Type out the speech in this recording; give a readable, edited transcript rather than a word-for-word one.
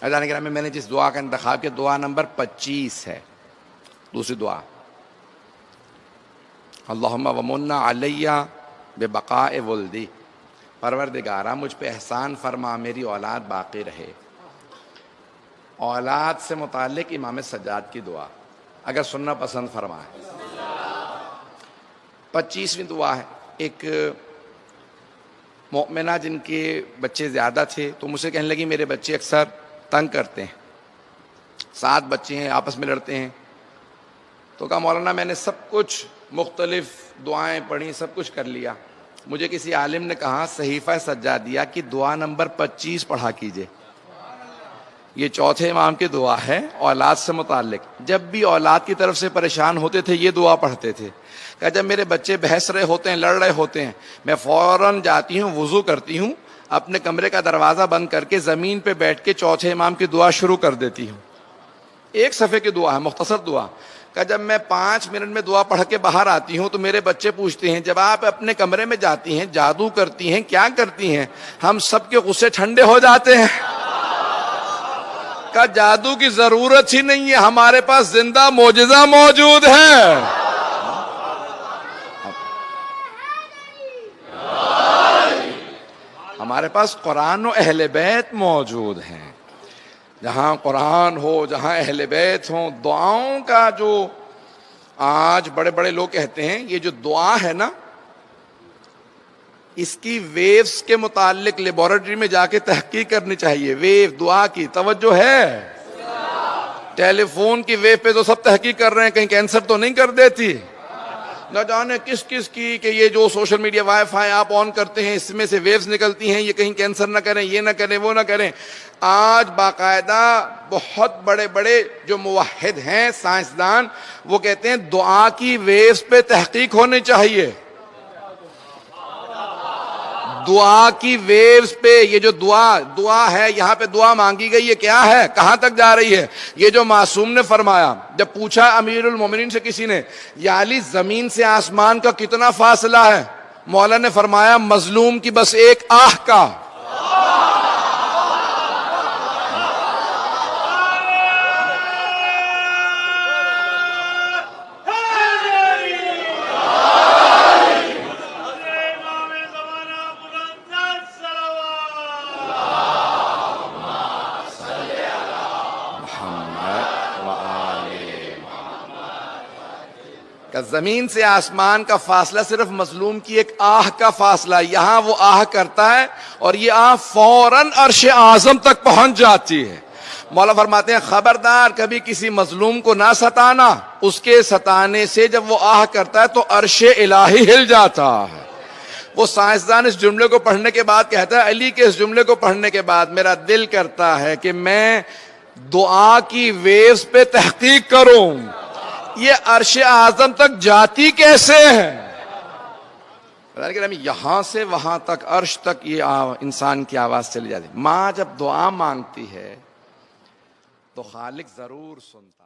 اذان کرام میں نے جس دعا کا انتخاب کیا دعا نمبر 25 ہے. دوسری دعا اللہم ومن علیہ ببقاء ولدی، پروردگارہ مجھ پہ احسان فرما میری اولاد باقی رہے. اولاد سے متعلق امام سجاد کی دعا اگر سننا پسند فرمائے. 25ویں دعا ہے. ایک مومنہ جن کے بچے زیادہ تھے تو مجھ سے کہنے لگی میرے بچے اکثر تنگ کرتے ہیں، 7 بچے ہیں آپس میں لڑتے ہیں. تو کہا مولانا میں نے سب کچھ مختلف دعائیں پڑھی، سب کچھ کر لیا. مجھے کسی عالم نے کہا صحیفہ سجادیہ کی دعا نمبر 25 پڑھا کیجئے. یہ چوتھے امام کی دعا ہے اولاد سے متعلق. جب بھی اولاد کی طرف سے پریشان ہوتے تھے یہ دعا پڑھتے تھے. کہ جب میرے بچے بحث رہے ہوتے ہیں، لڑ رہے ہوتے ہیں، میں فوراً جاتی ہوں، وضو کرتی ہوں، اپنے کمرے کا دروازہ بند کر کے زمین پہ بیٹھ کے چوتھے امام کی دعا شروع کر دیتی ہوں. ایک صفحے کی دعا ہے، مختصر دعا. کہ جب میں 5 منٹ میں دعا پڑھ کے باہر آتی ہوں تو میرے بچے پوچھتے ہیں جب آپ اپنے کمرے میں جاتی ہیں جادو کرتی ہیں، کیا کرتی ہیں؟ ہم سب کے غصے ٹھنڈے ہو جاتے ہیں. کہ جادو کی ضرورت ہی نہیں ہے، ہمارے پاس زندہ معجزہ موجود ہے. ہمارے پاس قرآن و اہل بیت موجود ہیں. جہاں قرآن ہو، جہاں اہل بیت ہوں، دعاؤں کا جو آج بڑے بڑے لوگ کہتے ہیں یہ جو دعا ہے نا، اس کی ویوز کے متعلق لیبارٹری میں جا کے تحقیق کرنی چاہیے. ویو دعا کی توجہ ہے. ٹیلی فون کی ویو پہ تو سب تحقیق کر رہے ہیں کہیں کینسر تو نہیں کر دیتی. نہ جانے کس کس کی کہ یہ جو سوشل میڈیا وائی فائی آپ آن کرتے ہیں اس میں سے ویوز نکلتی ہیں، یہ کہیں کینسر نہ کریں، یہ نہ کریں، وہ نہ کریں. آج باقاعدہ بہت بڑے بڑے جو موحد ہیں سائنسدان وہ کہتے ہیں دعا کی ویوز پہ تحقیق ہونی چاہیے. دعا کی ویوز پہ یہ جو دعا ہے، یہاں پہ دعا مانگی گئی، یہ کیا ہے، کہاں تک جا رہی ہے؟ یہ جو معصوم نے فرمایا، جب پوچھا امیر المومنین سے کسی نے یا علی زمین سے آسمان کا کتنا فاصلہ ہے، مولا نے فرمایا مظلوم کی بس ایک آہ کا. کہ زمین سے آسمان کا فاصلہ صرف مظلوم کی ایک آہ کا فاصلہ. یہاں وہ آہ کرتا ہے اور یہ آہ فوراً عرش اعظم تک پہنچ جاتی ہے. مولا فرماتے ہیں خبردار کبھی کسی مظلوم کو نہ ستانا، اس کے ستانے سے جب وہ آہ کرتا ہے تو عرش الہی ہل جاتا ہے. وہ سائنسدان اس جملے کو پڑھنے کے بعد کہتا ہے علی کے اس جملے کو پڑھنے کے بعد میرا دل کرتا ہے کہ میں دعا کی ویوز پہ تحقیق کروں، یہ عرش اعظم تک جاتی کیسے ہے. یہاں سے وہاں تک عرش تک یہ انسان کی آواز چلی جاتی. ماں جب دعا مانگتی ہے تو خالق ضرور سنتا.